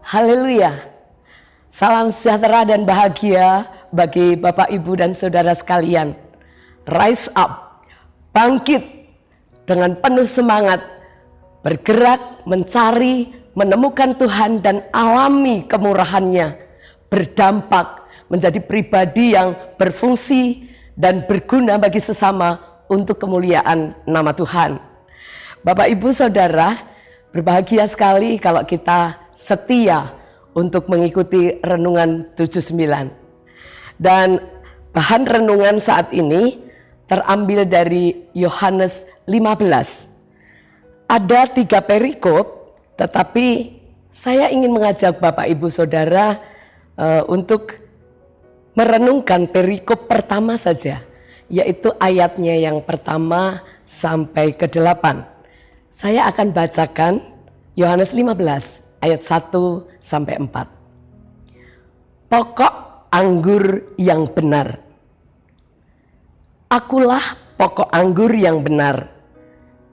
Haleluya. Salam sejahtera dan bahagia bagi Bapak, Ibu, dan saudara sekalian. Rise up, bangkit dengan penuh semangat, bergerak, mencari, menemukan Tuhan dan alami kemurahan-Nya, berdampak menjadi pribadi yang berfungsi dan berguna bagi sesama untuk kemuliaan nama Tuhan. Bapak, Ibu, Saudara, berbahagia sekali kalau kita setia untuk mengikuti renungan 79. Dan bahan renungan saat ini terambil dari Yohanes 15. Ada 3 perikop, tetapi saya ingin mengajak Bapak, Ibu, Saudara untuk merenungkan perikop pertama saja, yaitu ayatnya yang pertama sampai ke-8. Saya akan bacakan Yohanes 15 ayat 1 sampai 4. Pokok anggur yang benar. Akulah pokok anggur yang benar,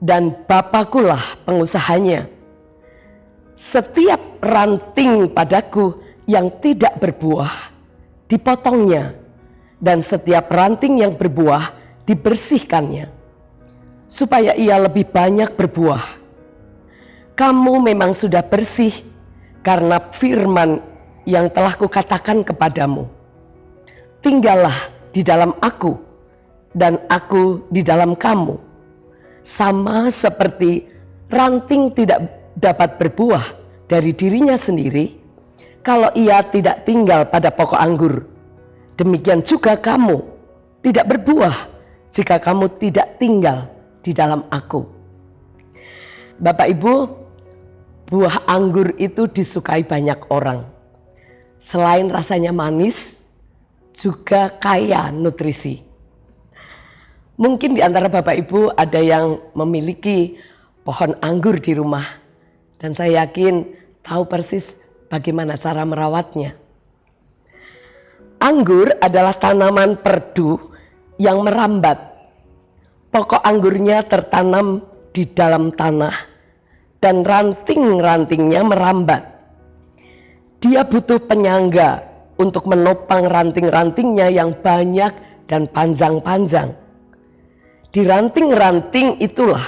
dan Bapakulah pengusahanya. Setiap ranting padaku yang tidak berbuah dipotongnya, dan setiap ranting yang berbuah dibersihkannya, supaya ia lebih banyak berbuah. Kamu memang sudah bersih karena firman yang telah kukatakan kepadamu. Tinggallah di dalam aku, dan aku di dalam kamu. Sama seperti ranting tidak dapat berbuah dari dirinya sendiri kalau ia tidak tinggal pada pokok anggur. Demikian juga kamu tidak berbuah jika kamu tidak tinggal di dalam aku. Bapak, Ibu, buah anggur itu disukai banyak orang. Selain rasanya manis, juga kaya nutrisi. Mungkin di antara Bapak, Ibu ada yang memiliki pohon anggur di rumah, dan saya yakin tahu persis bagaimana cara merawatnya. Anggur adalah tanaman perdu yang merambat. Pokok anggurnya tertanam di dalam tanah dan ranting-rantingnya merambat. Dia butuh penyangga untuk menopang ranting-rantingnya yang banyak dan panjang-panjang. Di ranting-ranting itulah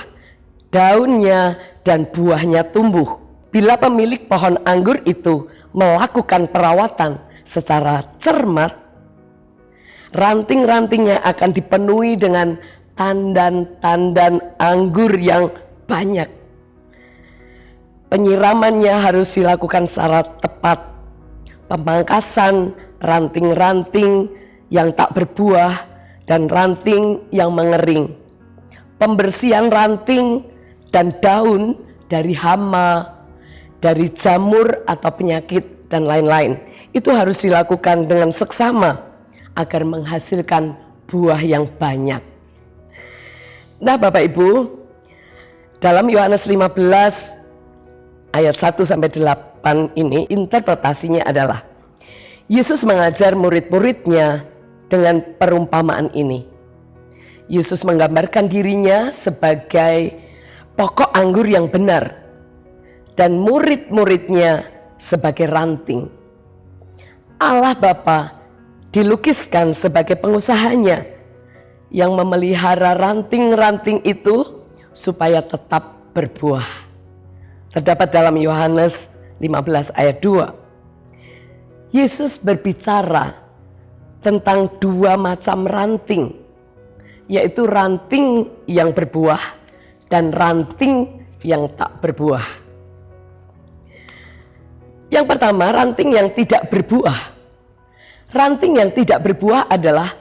daunnya dan buahnya tumbuh. Bila pemilik pohon anggur itu melakukan perawatan secara cermat, ranting-rantingnya akan dipenuhi dengan tandan-tandan anggur yang banyak. Penyiramannya harus dilakukan secara tepat. Pemangkasan ranting-ranting yang tak berbuah dan ranting yang mengering. Pembersihan ranting dan daun dari hama, dari jamur atau penyakit dan lain-lain. Itu harus dilakukan dengan seksama agar menghasilkan buah yang banyak. Nah, Bapak, Ibu, dalam Yohanes 15 ayat 1 sampai 8 ini interpretasinya adalah Yesus mengajar murid-muridnya dengan perumpamaan ini. Yesus menggambarkan dirinya sebagai pokok anggur yang benar dan murid-muridnya sebagai ranting. Allah Bapa dilukiskan sebagai pengusahanya yang memelihara ranting-ranting itu supaya tetap berbuah. Terdapat dalam Yohanes 15 ayat 2. Yesus berbicara tentang 2 macam ranting, yaitu ranting yang berbuah dan ranting yang tak berbuah. Yang pertama, ranting yang tidak berbuah. Ranting yang tidak berbuah adalah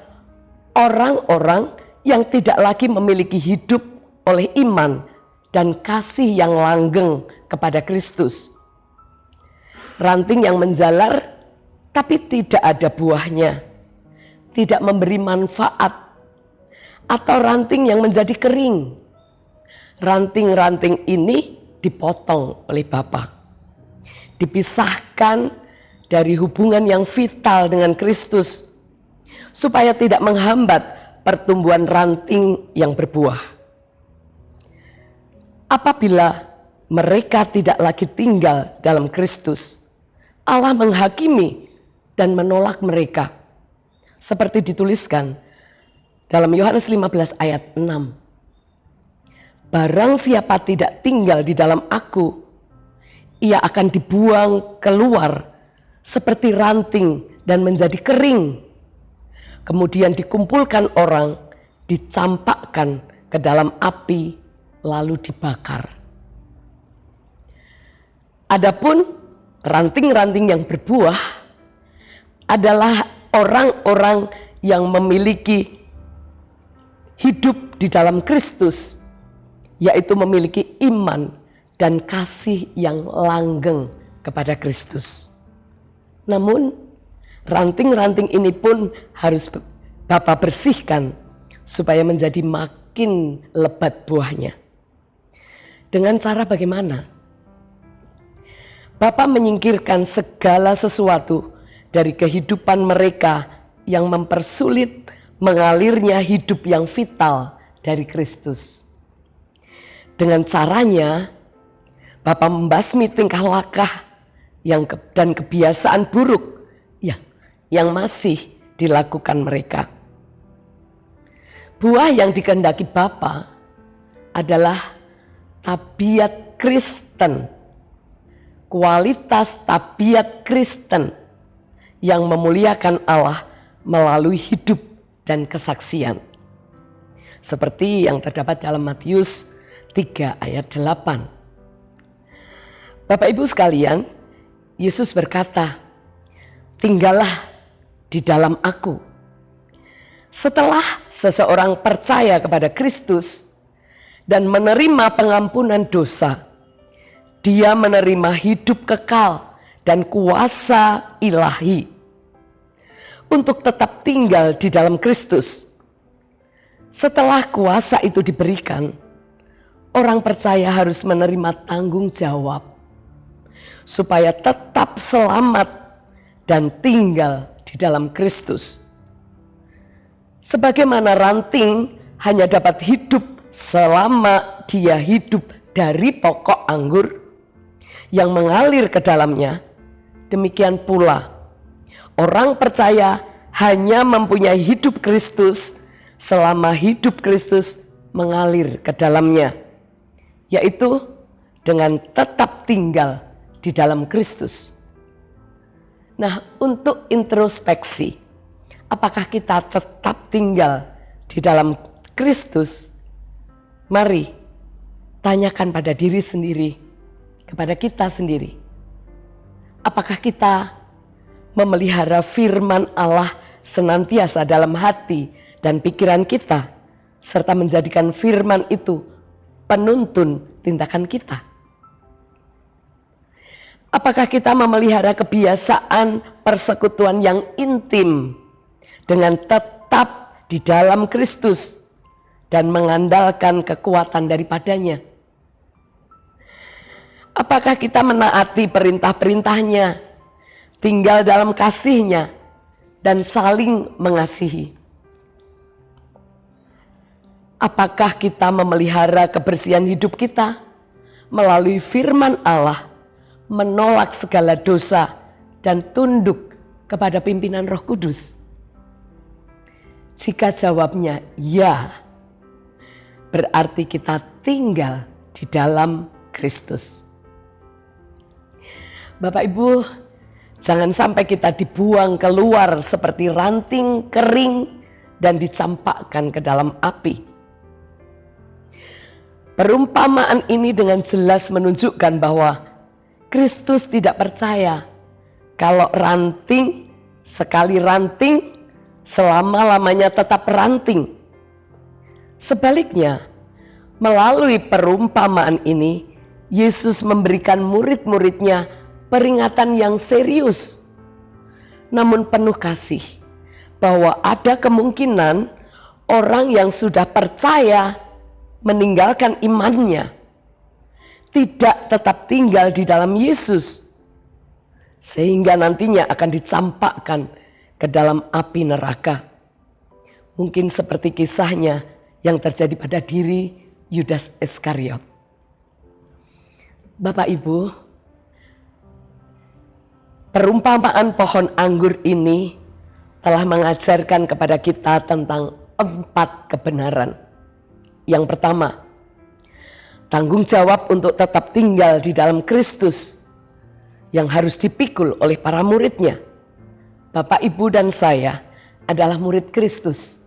orang-orang yang tidak lagi memiliki hidup oleh iman dan kasih yang langgeng kepada Kristus. Ranting yang menjalar tapi tidak ada buahnya, tidak memberi manfaat, atau ranting yang menjadi kering. Ranting-ranting ini dipotong oleh Bapa, dipisahkan dari hubungan yang vital dengan Kristus, supaya tidak menghambat pertumbuhan ranting yang berbuah. Apabila mereka tidak lagi tinggal dalam Kristus, Allah menghakimi dan menolak mereka. Seperti dituliskan dalam Yohanes 15 ayat 6. Barang siapa tidak tinggal di dalam aku, ia akan dibuang keluar seperti ranting dan menjadi kering. Kemudian dikumpulkan orang, dicampakkan ke dalam api, lalu dibakar. Adapun ranting-ranting yang berbuah adalah orang-orang yang memiliki hidup di dalam Kristus, yaitu memiliki iman dan kasih yang langgeng kepada Kristus. Namun ranting-ranting ini pun harus Bapa bersihkan supaya menjadi makin lebat buahnya. Dengan cara bagaimana? Bapa menyingkirkan segala sesuatu dari kehidupan mereka yang mempersulit mengalirnya hidup yang vital dari Kristus. Dengan caranya, Bapa membasmi tingkah laku dan kebiasaan buruk yang masih dilakukan mereka. Buah yang dikehendaki Bapa adalah tabiat Kristen. Kualitas tabiat Kristen yang memuliakan Allah melalui hidup dan kesaksian. Seperti yang terdapat dalam Matius 3 ayat 8. Bapak Ibu sekalian, Yesus berkata, "Tinggallah di dalam aku." Setelah seseorang percaya kepada Kristus dan menerima pengampunan dosa, dia menerima hidup kekal dan kuasa ilahi untuk tetap tinggal di dalam Kristus. Setelah kuasa itu diberikan, orang percaya harus menerima tanggung jawab supaya tetap selamat dan tinggal di dalam Kristus. Sebagaimana ranting hanya dapat hidup selama dia hidup dari pokok anggur yang mengalir ke dalamnya, demikian pula orang percaya hanya mempunyai hidup Kristus selama hidup Kristus mengalir ke dalamnya, yaitu dengan tetap tinggal di dalam Kristus. Nah, untuk introspeksi, apakah kita tetap tinggal di dalam Kristus? Mari tanyakan pada diri sendiri, kepada kita sendiri. Apakah kita memelihara firman Allah senantiasa dalam hati dan pikiran kita, serta menjadikan firman itu penuntun tindakan kita? Apakah kita memelihara kebiasaan persekutuan yang intim dengan tetap di dalam Kristus dan mengandalkan kekuatan daripadanya? Apakah kita menaati perintah-perintahnya, tinggal dalam kasih-Nya, dan saling mengasihi? Apakah kita memelihara kebersihan hidup kita melalui firman Allah, menolak segala dosa dan tunduk kepada pimpinan Roh Kudus? Jika jawabnya ya, berarti kita tinggal di dalam Kristus. Bapak Ibu, jangan sampai kita dibuang keluar seperti ranting kering dan dicampakkan ke dalam api. Perumpamaan ini dengan jelas menunjukkan bahwa Kristus tidak percaya kalau ranting, sekali ranting, selama-lamanya tetap ranting. Sebaliknya, melalui perumpamaan ini, Yesus memberikan murid-muridnya peringatan yang serius, namun penuh kasih, bahwa ada kemungkinan orang yang sudah percaya meninggalkan imannya, tidak tetap tinggal di dalam Yesus, sehingga nantinya akan dicampakkan ke dalam api neraka. Mungkin seperti kisahnya yang terjadi pada diri Yudas Iskariot. Bapak Ibu, Perumpamaan pohon anggur ini telah mengajarkan kepada kita tentang 4 kebenaran. Yang pertama, tanggung jawab untuk tetap tinggal di dalam Kristus yang harus dipikul oleh para muridnya. Bapak, Ibu, dan saya adalah murid Kristus.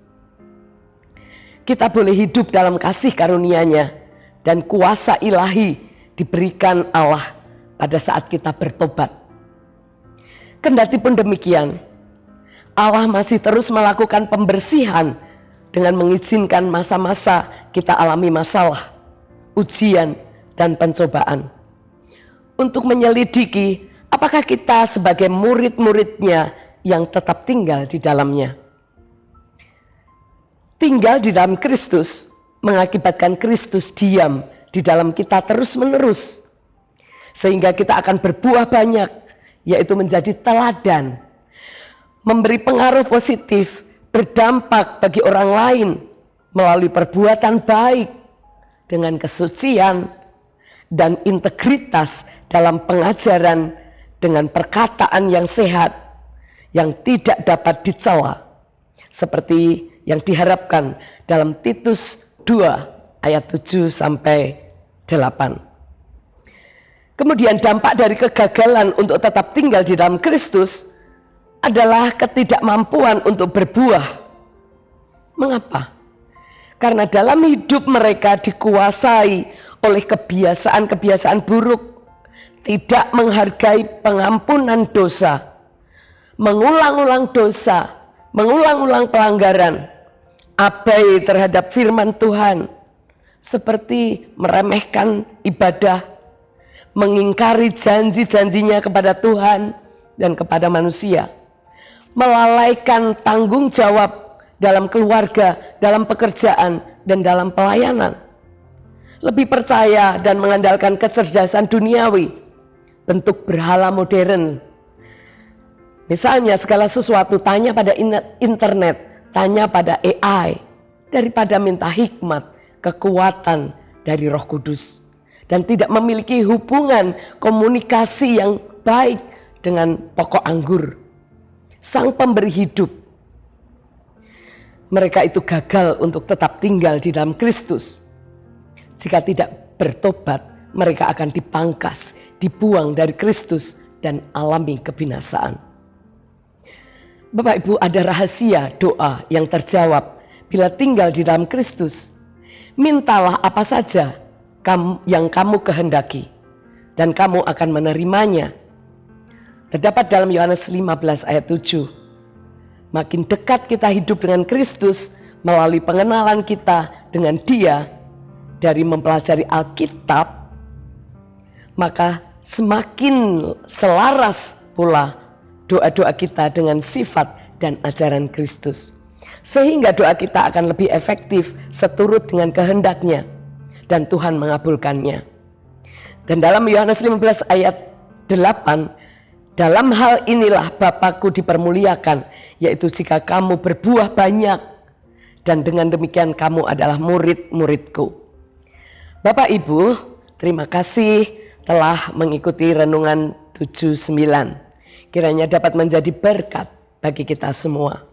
Kita boleh hidup dalam kasih karunia-Nya dan kuasa ilahi diberikan Allah pada saat kita bertobat. Kendati pun demikian, Allah masih terus melakukan pembersihan dengan mengizinkan masa-masa kita alami masalah, ujian, dan pencobaan. Untuk menyelidiki apakah kita sebagai murid-muridnya yang tetap tinggal di dalamnya. Tinggal di dalam Kristus mengakibatkan Kristus diam di dalam kita terus-menerus. Sehingga kita akan berbuah banyak, yaitu menjadi teladan, memberi pengaruh positif, berdampak bagi orang lain melalui perbuatan baik dengan kesucian dan integritas dalam pengajaran dengan perkataan yang sehat yang tidak dapat dicela seperti yang diharapkan dalam Titus 2 ayat 7 sampai 8. Kemudian dampak dari kegagalan untuk tetap tinggal di dalam Kristus adalah ketidakmampuan untuk berbuah. Mengapa? Karena dalam hidup mereka dikuasai oleh kebiasaan-kebiasaan buruk, tidak menghargai pengampunan dosa, mengulang-ulang dosa, mengulang-ulang pelanggaran, abai terhadap firman Tuhan, seperti meremehkan ibadah, mengingkari janji-janjinya kepada Tuhan dan kepada manusia, melalaikan tanggung jawab dalam keluarga, dalam pekerjaan, dan dalam pelayanan, lebih percaya dan mengandalkan kecerdasan duniawi, bentuk berhala modern. Misalnya segala sesuatu tanya pada internet, tanya pada AI, daripada minta hikmat, kekuatan dari Roh Kudus. Dan tidak memiliki hubungan komunikasi yang baik dengan pokok anggur, sang pemberi hidup. Mereka itu gagal untuk tetap tinggal di dalam Kristus. Jika tidak bertobat, mereka akan dipangkas, dibuang dari Kristus dan alami kebinasaan. Bapak Ibu, ada rahasia doa yang terjawab bila tinggal di dalam Kristus. Mintalah apa saja yang kamu kehendaki, dan kamu akan menerimanya. Terdapat dalam Yohanes 15 ayat 7. Makin dekat kita hidup dengan Kristus melalui pengenalan kita dengan Dia dari mempelajari Alkitab, maka semakin selaras pula doa-doa kita dengan sifat dan ajaran Kristus. Sehingga doa kita akan lebih efektif seturut dengan kehendaknya, dan Tuhan mengabulkannya. Dan dalam Yohanes 15 ayat 8, dalam hal inilah Bapa-Ku dipermuliakan, yaitu jika kamu berbuah banyak, dan dengan demikian kamu adalah murid-murid-Ku. Bapak Ibu, terima kasih telah mengikuti renungan 79. Kiranya dapat menjadi berkat bagi kita semua.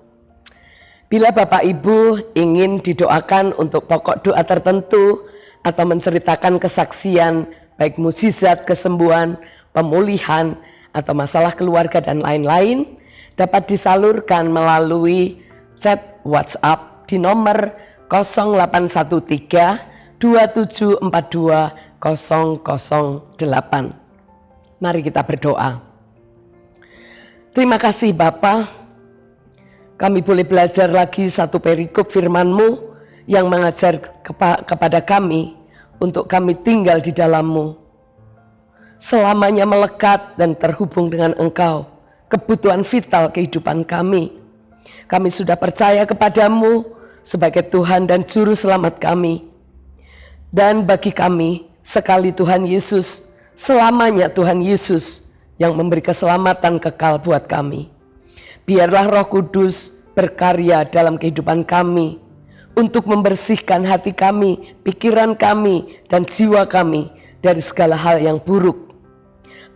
Bila Bapak Ibu ingin didoakan untuk pokok doa tertentu, atau menceritakan kesaksian baik mukjizat, kesembuhan, pemulihan, atau masalah keluarga dan lain-lain, dapat disalurkan melalui chat WhatsApp di nomor 0813 2742 008. Mari kita berdoa. Terima kasih Bapa, kami boleh belajar lagi satu perikop firman-Mu yang mengajar kepada kami untuk kami tinggal di dalam-Mu, selamanya melekat dan terhubung dengan Engkau, kebutuhan vital kehidupan kami. Kami sudah percaya kepada-Mu sebagai Tuhan dan Juru Selamat kami. Dan bagi kami, sekali Tuhan Yesus, selamanya Tuhan Yesus yang memberi keselamatan kekal buat kami. Biarlah Roh Kudus berkarya dalam kehidupan kami, untuk membersihkan hati kami, pikiran kami, dan jiwa kami dari segala hal yang buruk.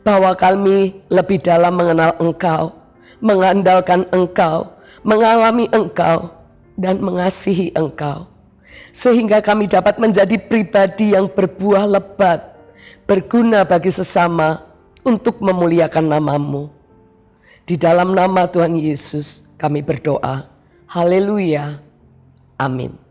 bahwa kami lebih dalam mengenal Engkau, mengandalkan Engkau, mengalami Engkau, dan mengasihi Engkau. Sehingga kami dapat menjadi pribadi yang berbuah lebat, berguna bagi sesama untuk memuliakan nama-Mu. Di dalam nama Tuhan Yesus kami berdoa. Haleluya. Amin.